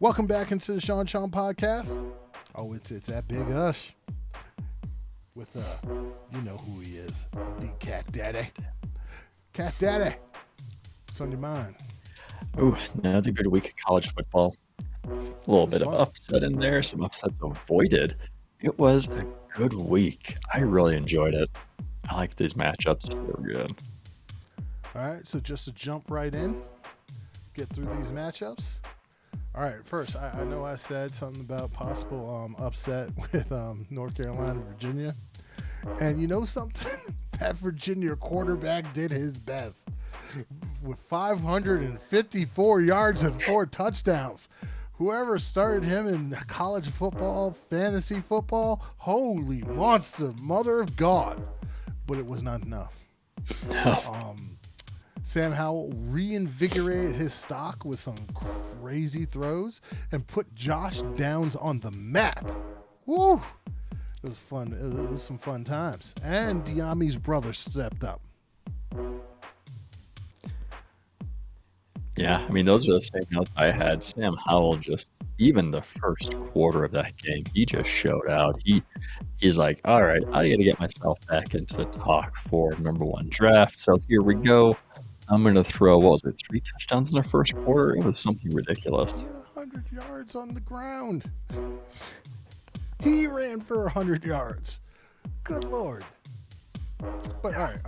Welcome back into the Sean Chong podcast. Oh, it's that Big Ush with you know who he is, the Cat Daddy. Cat Daddy, what's on your mind? Ooh, another good week of college football. A little bit of upset in there, some upsets avoided. It was a good week. I really enjoyed it. I like these matchups. They were good. All right, so just to jump right in, get through these matchups. All right, first, I know I said something about possible upset with North Carolina, Virginia. And you know something? That Virginia quarterback did his best. With 554 yards and 4 touchdowns. Whoever started him in college football, fantasy football, holy monster, mother of God. But it was not enough. No. Sam Howell reinvigorated his stock with some crazy throws and put Josh Downs on the map. Woo! It was fun. It was some fun times. And Diami's brother stepped up. Yeah, I mean, those are the same notes I had. Sam Howell just, even the first quarter of that game, he just showed out. He's like, all right, I got to get myself back into the talk for number 1 draft. So here we go. I'm going to throw, 3 touchdowns in the first quarter? It was something ridiculous. 100 yards on the ground. He ran for 100 yards. Good Lord. But all right.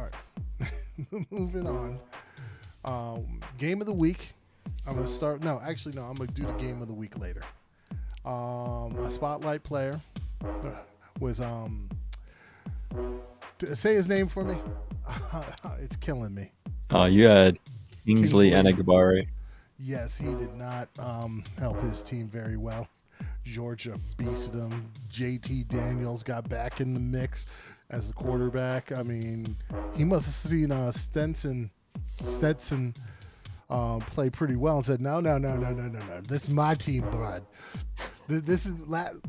Moving on. Game of the week. I'm going to start. No, I'm going to do the game of the week later. My spotlight player was, say his name for me. It's killing me. You had Kingsley Enagbari. Yes, he did not help his team very well. Georgia beasted him. JT Daniels got back in the mix as the quarterback. I mean, he must have seen Stetson play pretty well and said, no. This is my team, bud. This is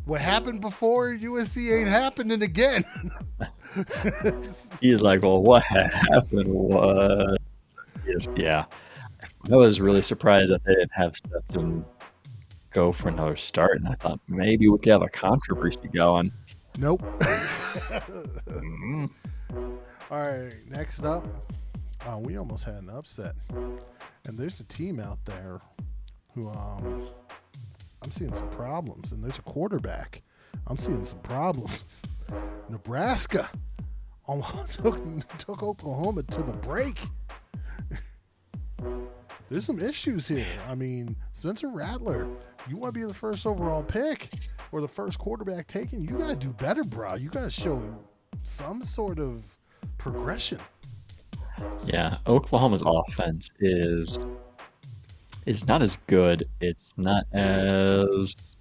what happened before USC ain't happening again. He's like, well, what happened was... Yeah. I was really surprised that they didn't have Stetson go for another start, and I thought maybe we could have a controversy going. Nope. All right, next up, we almost had an upset. And there's a team out there who I'm seeing some problems, and there's a quarterback. I'm seeing some problems. Nebraska almost took Oklahoma to the break. There's some issues here. I mean, Spencer Rattler, you want to be the first overall pick or the first quarterback taken, you got to do better, bro. You got to show some sort of progression. Yeah, Oklahoma's offense is not as good. It's not as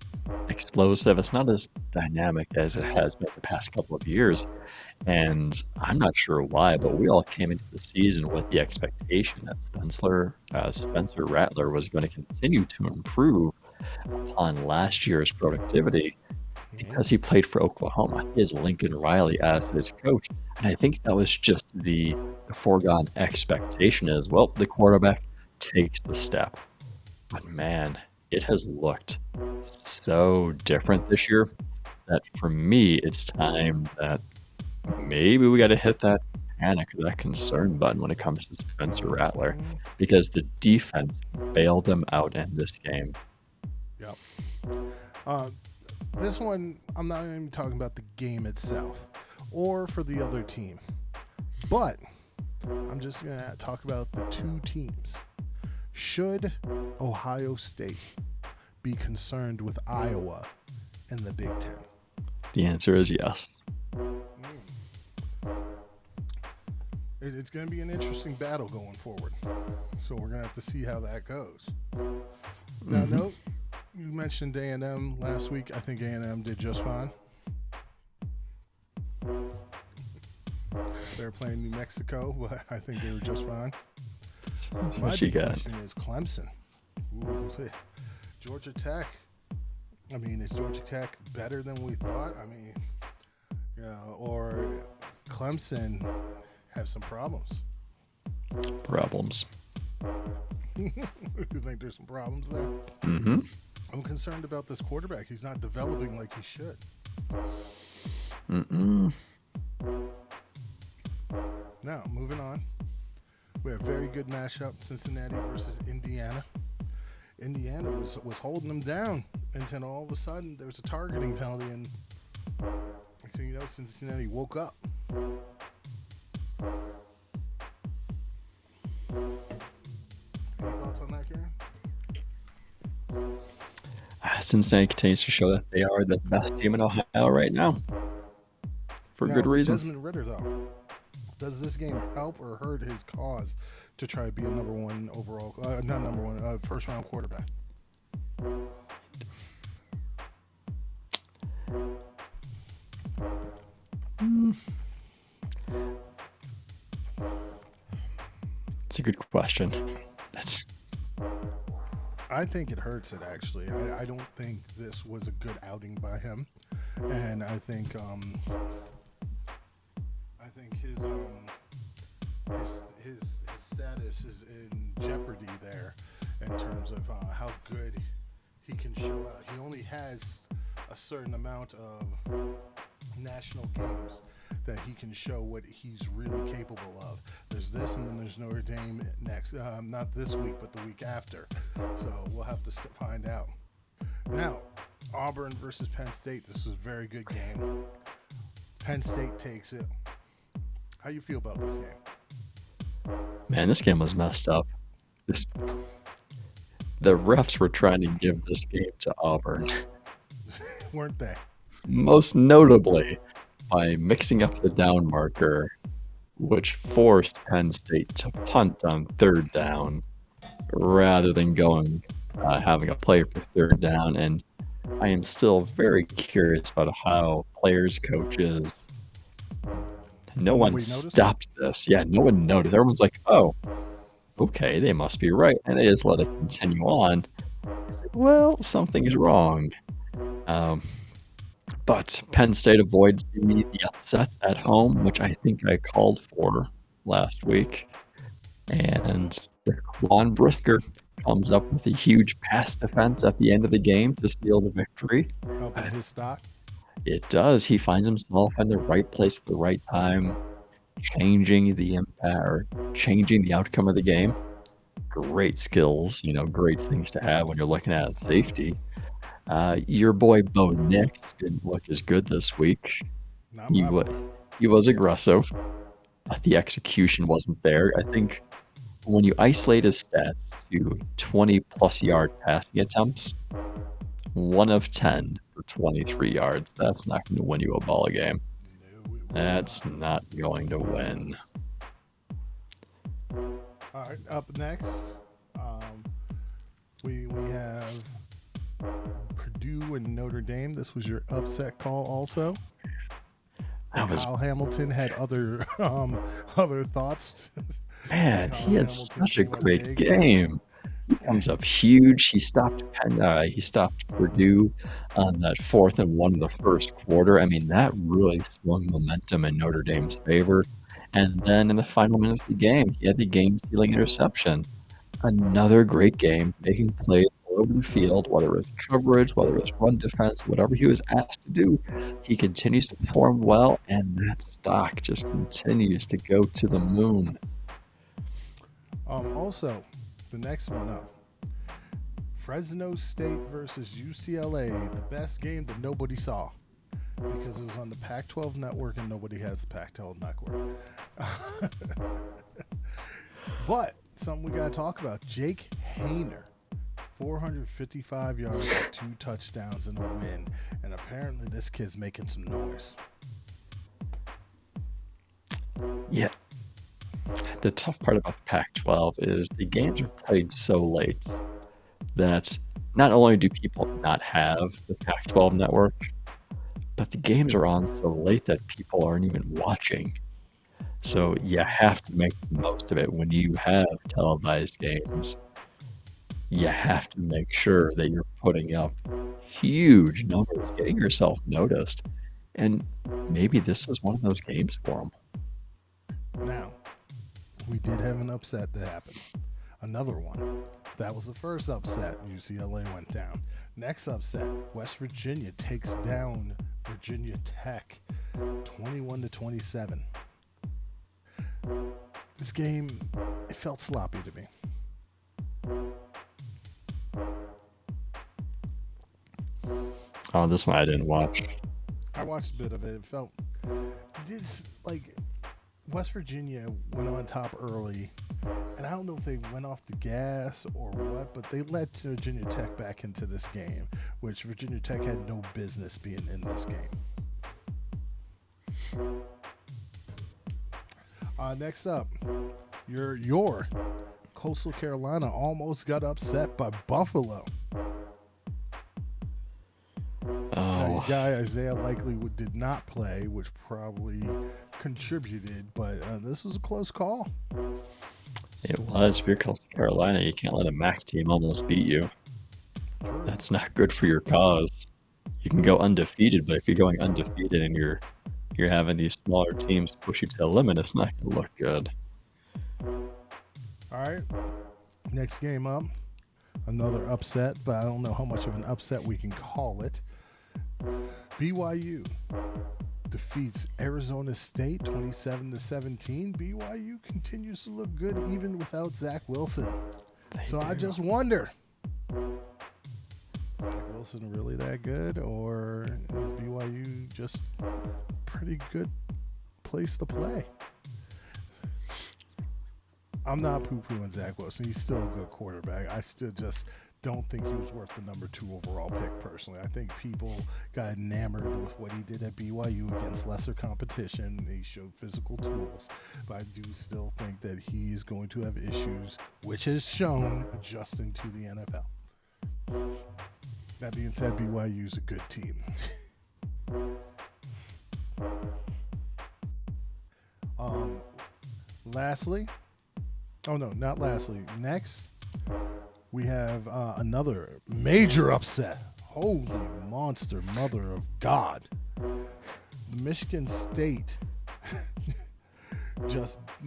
explosive. It's not as dynamic as it has been the past couple of years. And I'm not sure why, but we all came into the season with the expectation that Spencer Rattler was going to continue to improve upon last year's productivity because he played for Oklahoma. He has Lincoln Riley as his coach. And I think that was just the foregone expectation as well. The quarterback takes the step. But man, it has looked so different this year that for me, it's time that maybe we got to hit that panic or that concern button when it comes to Spencer Rattler, because the defense bailed them out in this game. Yep. This one, I'm not even talking about the game itself or for the other team, but I'm just going to talk about the two teams. Should Ohio State be concerned with Iowa in the Big Ten? The answer is yes. it's going to be an interesting battle going forward. So we're going to have to see how that goes. Now, note, you mentioned A&M last week. I think A&M did just fine. They're playing New Mexico, but I think they were just fine. That's My what you big got. question is Clemson. Ooh, Georgia Tech. I mean, is Georgia Tech better than we thought? I mean, or Clemson have some problems. Problems. You think there's some problems there? Mm-hmm. I'm concerned about this quarterback. He's not developing like he should. Now, moving on. We have a very good matchup, Cincinnati versus Indiana. Indiana was holding them down, and then all of a sudden there was a targeting penalty, and so Cincinnati woke up. Any thoughts on that, Karen? Cincinnati continues to show that they are the best team in Ohio right now. For good reason. Desmond Ridder, though, does this game help or hurt his cause to try to be a number one overall, not number one, first round quarterback? It's a good question. I think it hurts it, actually. I don't think this was a good outing by him, and I think his status is in jeopardy there in terms of how good he can show out. He only has a certain amount of national games that he can show what he's really capable of. There's this, and then there's Notre Dame next. Not this week, but the week after. So we'll have to find out. Now, Auburn versus Penn State. This was a very good game. Penn State takes it. How you feel about this game? Man, this game was messed up. The refs were trying to give this game to Auburn. Weren't they? Most notably by mixing up the down marker, which forced Penn State to punt on third down rather than having a play for third down. And I am still very curious about how players, coaches, no one stopped this. Yeah, no one noticed. Everyone's like, oh, okay, they must be right. And they just let it continue on. Well, something is wrong. But Penn State avoids the upset at home, which I think I called for last week. And Quan Brisker comes up with a huge pass defense at the end of the game to seal the victory. Helping his stock? It does. He finds himself in the right place at the right time, changing the impact or changing the outcome of the game. Great skills, great things to have when you're looking at safety. Your boy Bo Nix didn't look as good this week. He was aggressive, but the execution wasn't there. I think when you isolate his stats to 20-plus yard passing attempts, 1 of 10 for 23 yards, that's not going to win you a ball game. That's not going to win. All right, up next, we have Purdue and Notre Dame. This was your upset call also. Kyle Hamilton had other thoughts. Man, he had such a great game. He comes up huge. He stopped Purdue on that 4th and 1 in the first quarter. I mean, that really swung momentum in Notre Dame's favor. And then in the final minutes of the game, he had the game-sealing interception. Another great game, making plays all over the field, whether it was coverage, whether it was run defense, whatever he was asked to do. He continues to perform well, and that stock just continues to go to the moon. Also, the next one up, Fresno State versus UCLA, the best game that nobody saw because it was on the Pac-12 network and nobody has the Pac-12 network. But something we got to talk about, Jake Haener, 455 yards, 2 touchdowns in a win, and apparently this kid's making some noise. Yeah. The tough part about the Pac-12 is the games are played so late that not only do people not have the Pac-12 network, but the games are on so late that people aren't even watching. So you have to make the most of it when you have televised games. You have to make sure that you're putting up huge numbers, getting yourself noticed. And maybe this is one of those games for them. Now, we did have an upset that happened. Another one. That was the first upset. UCLA went down. Next upset, West Virginia takes down Virginia Tech 21-27. This game, it felt sloppy to me. Oh, this one I didn't watch. I watched a bit of it. It felt like West Virginia went on top early, and I don't know if they went off the gas or what, but they let Virginia Tech back into this game, which Virginia Tech had no business being in this game. Next up, your Coastal Carolina almost got upset by Buffalo. Guy Isaiah Likely did not play, which probably contributed, but this was a close call. It was. If you're Coastal Carolina, you can't let a MAC team almost beat you. True. That's not good for your cause. You can go undefeated, but if you're going undefeated and you're having these smaller teams push you to the limit, it's not going to look good. All right. Next game up. Another upset, but I don't know how much of an upset we can call it. BYU defeats Arizona State 27-17. BYU continues to look good even without Zach Wilson. I just wonder, is Zach Wilson really that good, or is BYU just a pretty good place to play? I'm not poo-pooing Zach Wilson. He's still a good quarterback. I still just don't think he was worth the number 2 overall pick, personally. I think people got enamored with what he did at BYU against lesser competition. He showed physical tools. But I do still think that he's going to have issues, which is shown, adjusting to the NFL. That being said, BYU is a good team. Next, we have another major upset. Holy monster, mother of God. Michigan State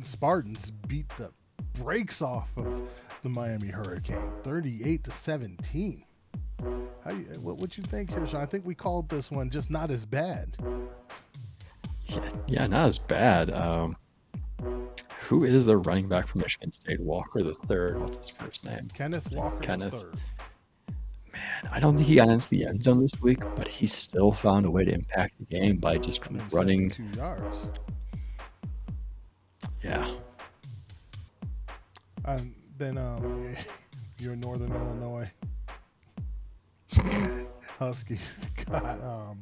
Spartans beat the brakes off of the Miami Hurricane, 38-17. What you think here, Sean? I think we called this one just not as bad. Yeah, not as bad. Who is the running back for Michigan State? Walker the third. What's his first name? Kenneth Walker the third. Man, I don't think he got into the end zone this week, but he still found a way to impact the game by just running 2 yards. Yeah. Then you're in Northern Illinois. Huskies got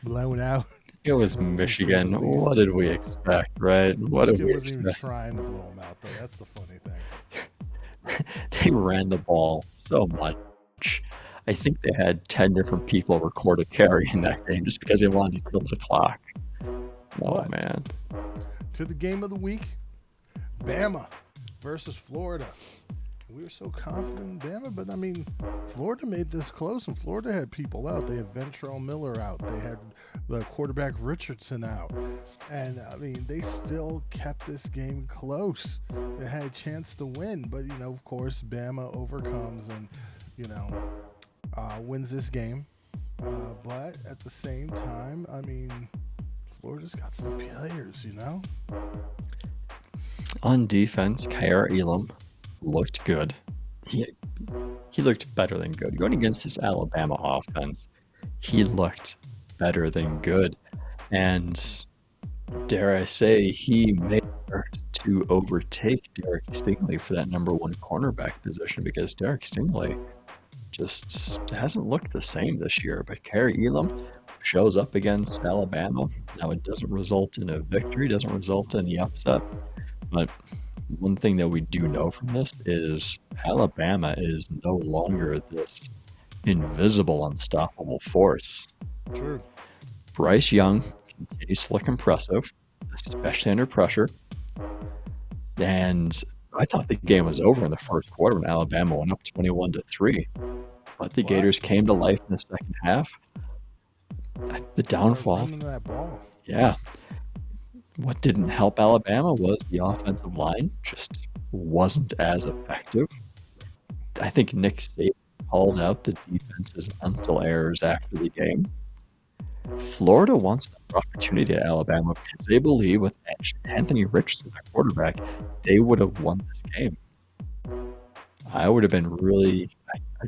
blown out. It was Michigan. What did we expect, right? What did we Michigan wasn't even trying to blow them out, though. That's the funny thing. They ran the ball so much. I think they had 10 different people record a carry in that game just because they wanted to kill the clock. Oh, man. To the game of the week, Bama versus Florida. We were so confident in Bama, but I mean, Florida made this close, and Florida had people out. They had Ventrell Miller out. They had the quarterback Richardson out. And, I mean, they still kept this game close. They had a chance to win, but, of course, Bama overcomes and, wins this game. But at the same time, I mean, Florida's got some players, On defense, Khair Elam looked good. He looked better than good. Going against this Alabama offense, he looked better than good. And dare I say, he may start to overtake Derek Stingley for that number 1 cornerback position, because Derek Stingley just hasn't looked the same this year. But Khair Elam shows up against Alabama. Now, it doesn't result in a victory, doesn't result in the upset, but one thing that we do know from this is Alabama is no longer this invisible, unstoppable force. True. Bryce Young continues to look impressive, especially under pressure. And I thought the game was over in the first quarter when Alabama went up 21-3. But the Gators came to life in the second half. The downfall. Running that ball. Yeah. What didn't help Alabama was the offensive line just wasn't as effective. I think Nick Saban called out the defense's mental errors after the game. Florida wants an opportunity at Alabama because they believe with Anthony Richardson at quarterback, they would have won this game. I'd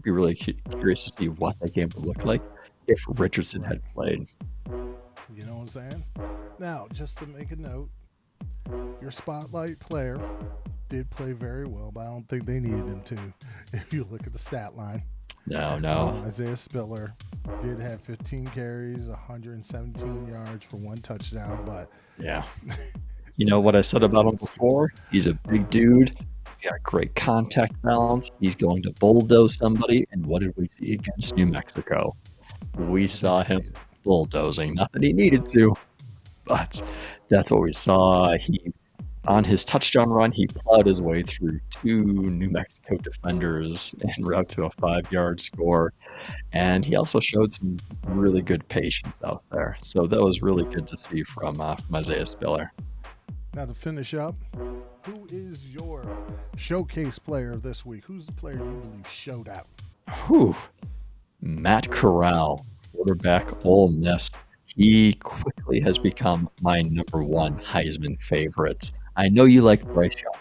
be really curious to see what that game would look like if Richardson had played. You know what I'm saying? Now, just to make a note, your spotlight player did play very well, but I don't think they needed him to. If you look at the stat line. No. Isaiah Spiller did have 15 carries, 117 yards for 1 touchdown, but yeah. You know what I said about him before? He's a big dude. He's got great contact balance. He's going to bulldoze somebody. And what did we see against New Mexico? We saw him bulldozing. Not that he needed to, but that's what we saw. On his touchdown run, he plowed his way through 2 New Mexico defenders en route to a 5-yard score. And he also showed some really good patience out there. So that was really good to see from Isaiah Spiller. Now to finish up, who is your showcase player of this week? Who's the player you believe showed out? Matt Corral, quarterback, Ole Miss. He quickly has become my number 1 Heisman favorite. I know you like Bryce Young,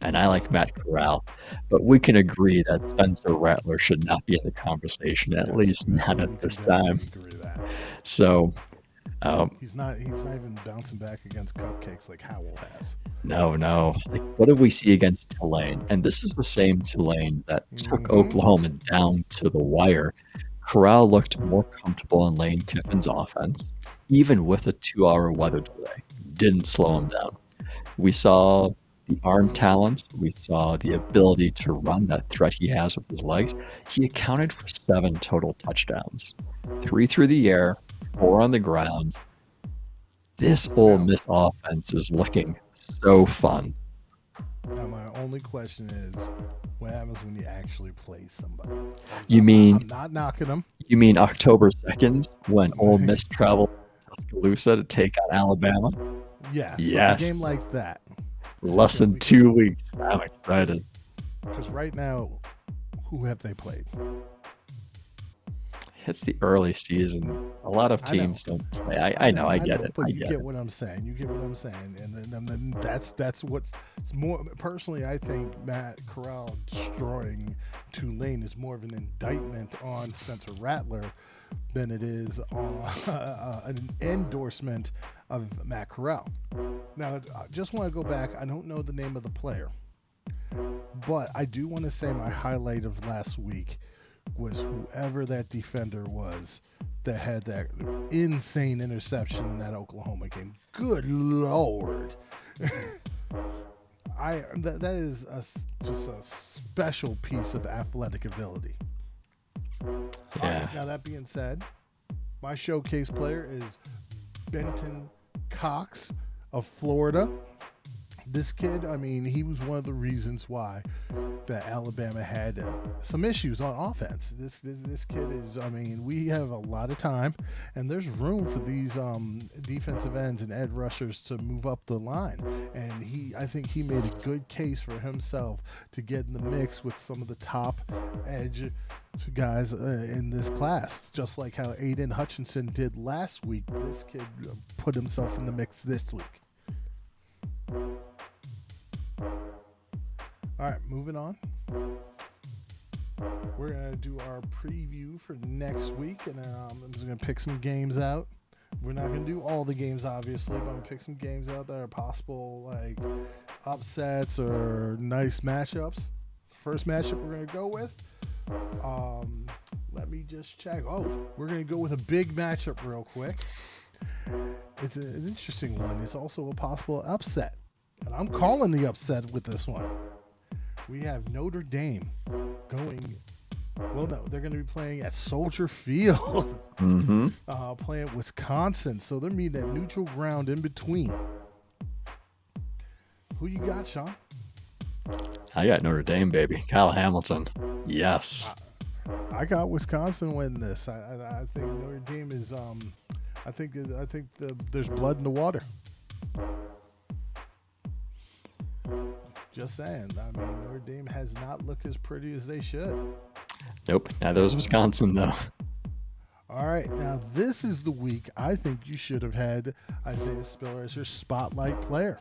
and I like Matt Corral, but we can agree that Spencer Rattler should not be in the conversation, at least not at this time. Agree that. So he's not even bouncing back against cupcakes like Howell has. No. Like, what did we see against Tulane? And this is the same Tulane that took Oklahoma down to the wire. Corral looked more comfortable in Lane Kiffin's offense, even with a 2-hour weather delay. Didn't slow him down. We saw the arm talent. We saw the ability to run, that threat he has with his legs. He accounted for 7 total touchdowns, 3 through the air, 4 on the ground. This Ole Miss offense is looking so fun. Now, my only question is, what happens when you actually play somebody? I'm not knocking them. You mean October 2nd when Ole Miss traveled to Tuscaloosa to take on Alabama? Yes. Yes. A game like that. Less than 2 weeks. I'm excited. Because right now, who have they played? It's the early season. A lot of teams don't play. I know. I get it. But you get what I'm saying. You get what I'm saying. And then that's what's more. Personally, I think Matt Corral destroying Tulane is more of an indictment on Spencer Rattler than it is an endorsement of Matt Corral. Now, I just want to go back. I don't know the name of the player, but I do want to say my highlight of last week was whoever that defender was that had that insane interception in that Oklahoma game. Good Lord. That is just a special piece of athletic ability. Yeah. Now, that being said, my showcase player is Benton Cox of Florida. This kid, I mean, he was one of the reasons why that Alabama had some issues on offense. This kid is, I mean, we have a lot of time, and there's room for these defensive ends and edge rushers to move up the line. And I think he made a good case for himself to get in the mix with some of the top edge guys in this class. Just like how Aiden Hutchinson did last week, this kid put himself in the mix this week. All right, moving on. We're going to do our preview for next week, and I'm just going to pick some games out. We're not going to do all the games, obviously, but I'm going to pick some games out that are possible, like upsets or nice matchups. First matchup we're going to go with, let me just check. We're going to go with a big matchup real quick. It's an interesting one. It's also a possible upset. And I'm calling the upset with this one. We have Notre Dame going. Well, no, they're going to be playing at Soldier Field, playing Wisconsin. So they're meeting at neutral ground in between. Who you got, Sean? I got Notre Dame, baby. Kyle Hamilton. Yes. I got Wisconsin winning this. I think Notre Dame is. I think there's blood in the water. Just saying. I mean, Notre Dame has not looked as pretty as they should. Nope. Neither was Wisconsin, though. All right. Now, this is the week I think you should have had Isaiah Spiller as your spotlight player.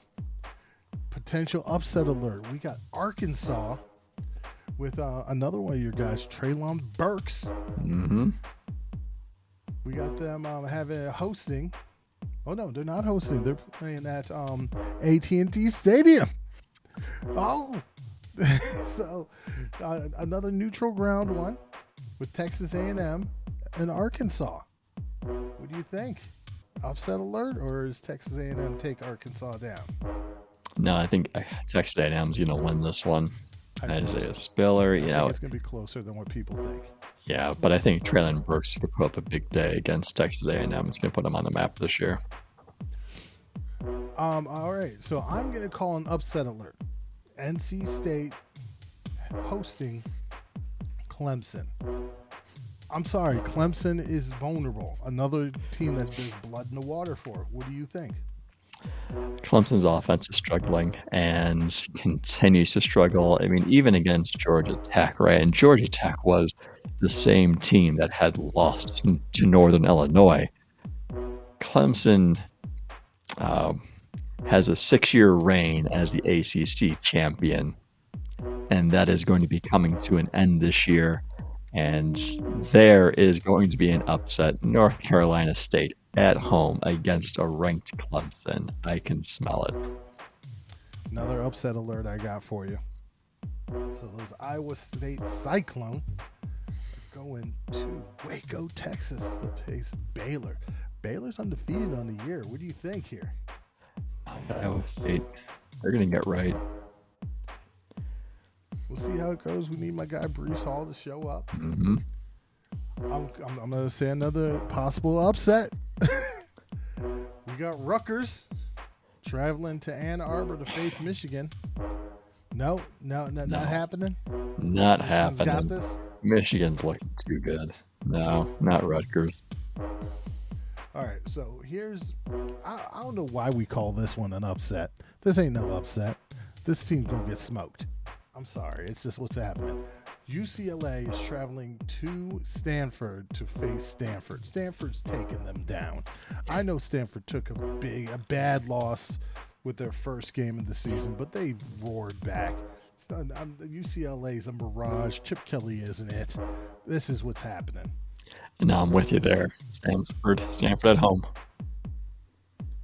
Potential upset alert. We got Arkansas with another one of your guys, Treylon Burks. We got them hosting. Oh, no, they're not hosting. They're playing at AT&T Stadium. Oh, so another neutral ground one with Texas A&M and Arkansas. What do you think? Upset alert, or is Texas A&M take Arkansas down? No, I think Texas A&M's going to win this one. Isaiah Spiller, I think it's going to be closer than what people think. Yeah, but I think Treylon Burks could put up a big day against Texas A&M. It's going to put them on the map this year. All right, so I'm going to call an upset alert. NC State hosting Clemson. I'm sorry, Clemson is vulnerable. Another team that there's blood in the water for. What do you think? Clemson's offense is struggling and continues to struggle. I mean, even against Georgia Tech, right? And Georgia Tech was the same team that had lost to Northern Illinois. Clemson has a 6-year reign as the ACC champion, and that is going to be coming to an end this year. And there is going to be an upset. North Carolina State at home against a ranked Clemson. I can smell it. Another upset alert I got for you. So those Iowa State Cyclone are going to Waco, Texas to face Baylor. Baylor's undefeated on the year. What do you think here? Iowa State, they're going to get right. We'll see how it goes. We need my guy Bruce Hall to show up. Mm-hmm. I'm going to say another possible upset. We got Rutgers traveling to Ann Arbor to face Michigan. No, not happening. Not happening. Got this? Michigan's looking too good. No, not Rutgers. All right, so here's I don't know why we call this one an upset. This ain't no upset. This team's going to get smoked. I'm sorry. It's just what's happening. UCLA is traveling to Stanford to face Stanford. Stanford's taking them down. I know Stanford took a bad loss with their first game of the season, but they roared back. UCLA's a mirage. Chip Kelly isn't it. This is what's happening. No, I'm with you there. Stanford at home.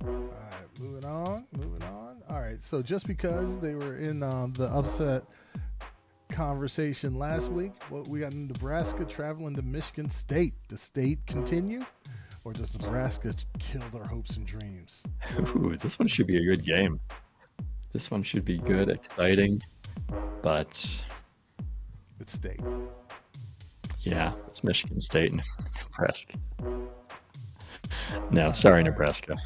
All right, moving on. All right, so just because they were in the upset conversation last week, what we got in Nebraska traveling to Michigan State. Does State continue, or does Nebraska kill their hopes and dreams? Ooh, this one should be a good game. This one should be good, exciting, but it's State. Yeah, it's Michigan State and Nebraska. No, sorry, Nebraska.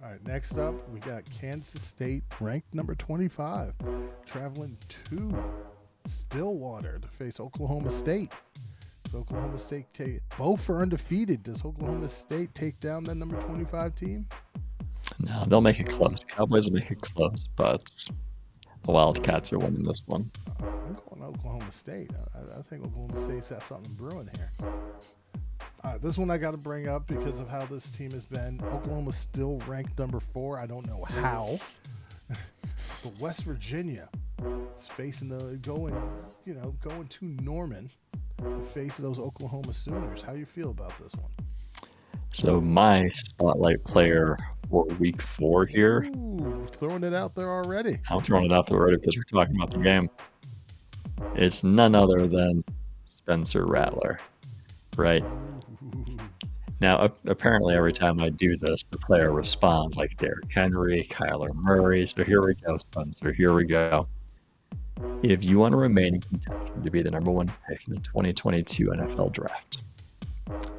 All right, next up, we got Kansas State, ranked number 25, traveling to Stillwater to face Oklahoma State. So Oklahoma State both are undefeated. Does Oklahoma State take down that number 25 team? No, they'll make it close. Cowboys will make it close, but the Wildcats are winning this one. I'm going to Oklahoma State. I think Oklahoma State's got something brewing here. This one I got to bring up because of how this team has been. Oklahoma's still ranked number 4. I don't know how. But West Virginia is facing going to Norman to face those Oklahoma Sooners. How do you feel about this one? So my spotlight player for week 4 here. Ooh, throwing it out there already. I'm throwing it out there already because we're talking about the game. It's none other than Spencer Rattler, right? Now, apparently, every time I do this, the player responds like Derrick Henry, Kyler Murray. So here we go, Spencer. Here we go. If you want to remain in contention to be the number one pick in the 2022 NFL Draft,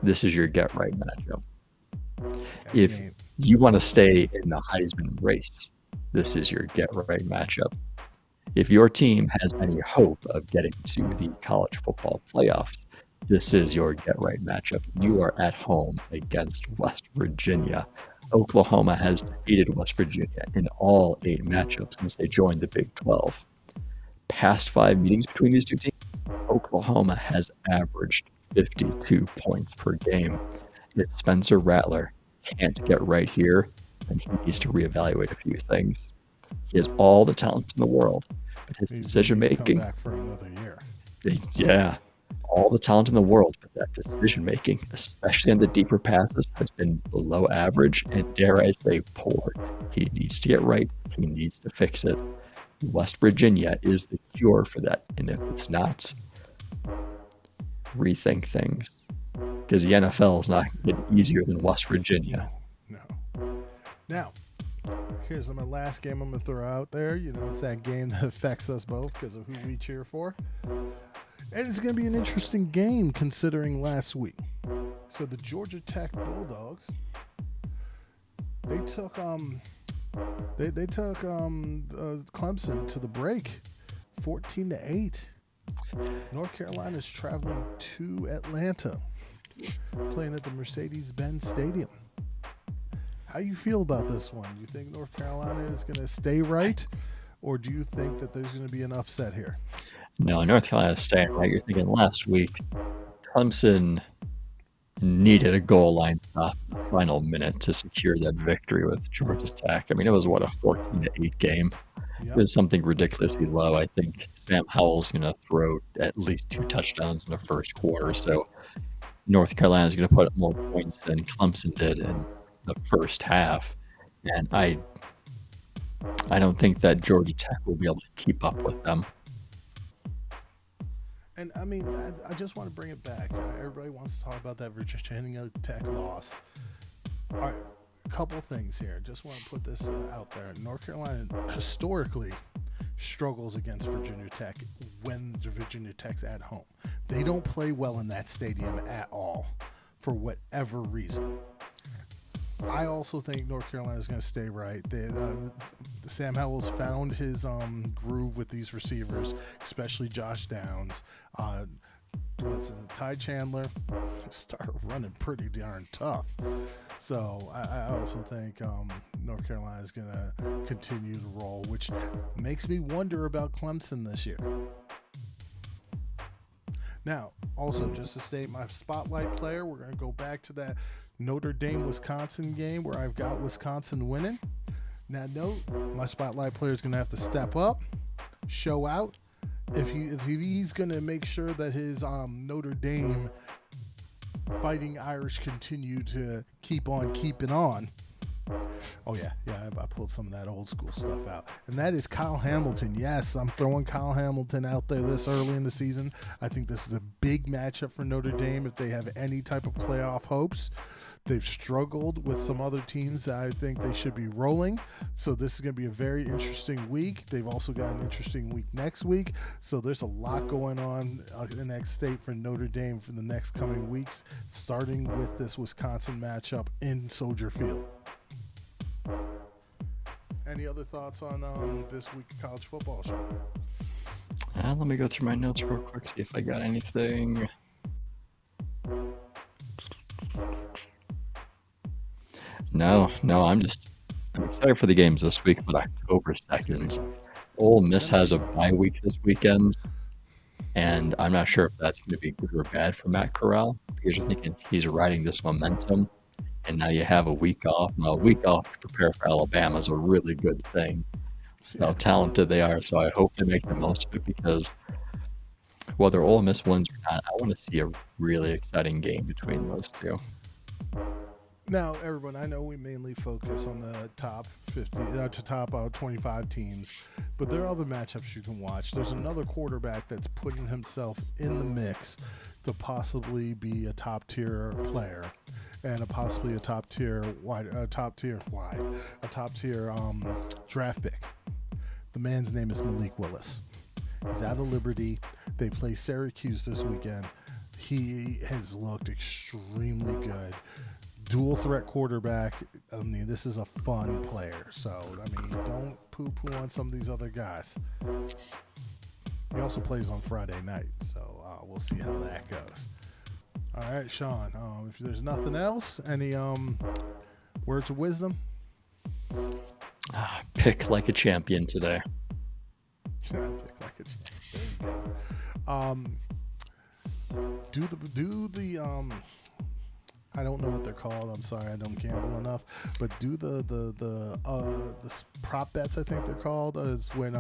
this is your get-right matchup. If you want to stay in the Heisman race, this is your get-right matchup. If your team has any hope of getting to the college football playoffs, this is your get-right matchup. You are at home against West Virginia. Oklahoma has defeated West Virginia in all 8 matchups since they joined the Big 12. Past 5 meetings between these two teams, Oklahoma has averaged 52 points per game. If Spencer Rattler can't get right here, then he needs to reevaluate a few things. He has all the talent in the world, but his decision-making... Come back for another year. Yeah, all the talent in the world, but that decision-making, especially on the deeper passes, has been below average and, dare I say, poor. He needs to get right. He needs to fix it. West Virginia is the cure for that, and if it's not, rethink things. Because the NFL is not getting easier than West Virginia. No. Now, here's my last game I'm going to throw out there. You know, it's that game that affects us both because of who we cheer for. And it's going to be an interesting game considering last week. So the Georgia Tech Bulldogs, they took Clemson to the break, 14-8. North Carolina is traveling to Atlanta, playing at the Mercedes-Benz Stadium. How you feel about this one? Do you think North Carolina is going to stay right, or do you think that there's going to be an upset here? No, North Carolina is staying right. You're thinking last week, Clemson needed a goal line stop in the final minute to secure that victory with Georgia Tech. I mean, it was, a 14-8 game. Yep. It was something ridiculously low. I think Sam Howell's going to throw at least 2 touchdowns in the first quarter. So North Carolina is going to put up more points than Clemson did in the first half. And I don't think that Georgia Tech will be able to keep up with them. And, I mean, I just want to bring it back. Everybody wants to talk about that Virginia Tech loss. All right, a couple things here. Just want to put this out there. North Carolina historically struggles against Virginia Tech when Virginia Tech's at home. They don't play well in that stadium at all for whatever reason. I also think North Carolina is going to stay right. Sam Howell's found his groove with these receivers, especially Josh Downs. Ty Chandler started running pretty darn tough. So I also think North Carolina is going to continue to roll, which makes me wonder about Clemson this year. Now, also, just to state my spotlight player, we're going to go back to that Notre Dame-Wisconsin game where I've got Wisconsin winning. Now, note, my spotlight player is going to have to step up, show out. If he's going to make sure that his Notre Dame Fighting Irish continue to keep on keeping on. Oh, yeah, I pulled some of that old school stuff out. And that is Kyle Hamilton. Yes, I'm throwing Kyle Hamilton out there this early in the season. I think this is a big matchup for Notre Dame if they have any type of playoff hopes. They've struggled with some other teams that I think they should be rolling. So this is going to be a very interesting week. They've also got an interesting week next week. So there's a lot going on in the next state for Notre Dame for the next coming weeks, starting with this Wisconsin matchup in Soldier Field. Any other thoughts on this week of college football, Sean? Let me go through my notes real quick, see if I got anything. No, I'm excited for the games this week, but October 2nd. Ole Miss has a bye week this weekend, and I'm not sure if that's going to be good or bad for Matt Corral, because you're thinking he's riding this momentum, and now you have a week off. Now, a week off to prepare for Alabama is a really good thing. How talented they are, so I hope they make the most of it, because whether Ole Miss wins or not, I want to see a really exciting game between those two. Now, everyone, I know we mainly focus on the top 50 to top 25 teams, but there are other matchups you can watch. There's another quarterback that's putting himself in the mix to possibly be a top-tier player, and possibly a top tier draft pick. The man's name is Malik Willis. He's out of Liberty. They play Syracuse this weekend. He has looked extremely good. Dual threat quarterback. I mean, this is a fun player. So, I mean, don't poo-poo on some of these other guys. He also plays on Friday night, so we'll see how that goes. All right, Sean, if there's nothing else, any words of wisdom? Pick like a champion today. Pick like a champion. There you go. Do the I don't know what they're called. I'm sorry, I don't gamble enough. But do the prop bets, I think they're called. Is when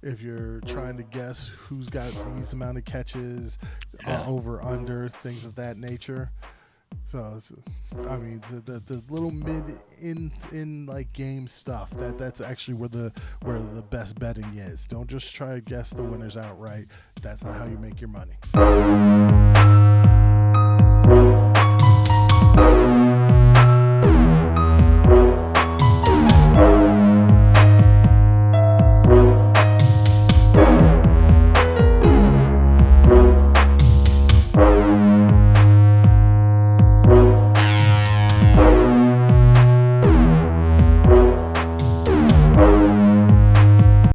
if you're trying to guess who's got these amount of catches, over, under, things of that nature. So, I mean, the little mid in like game stuff that's actually where the best betting is. Don't just try to guess the winners outright. That's not how you make your money.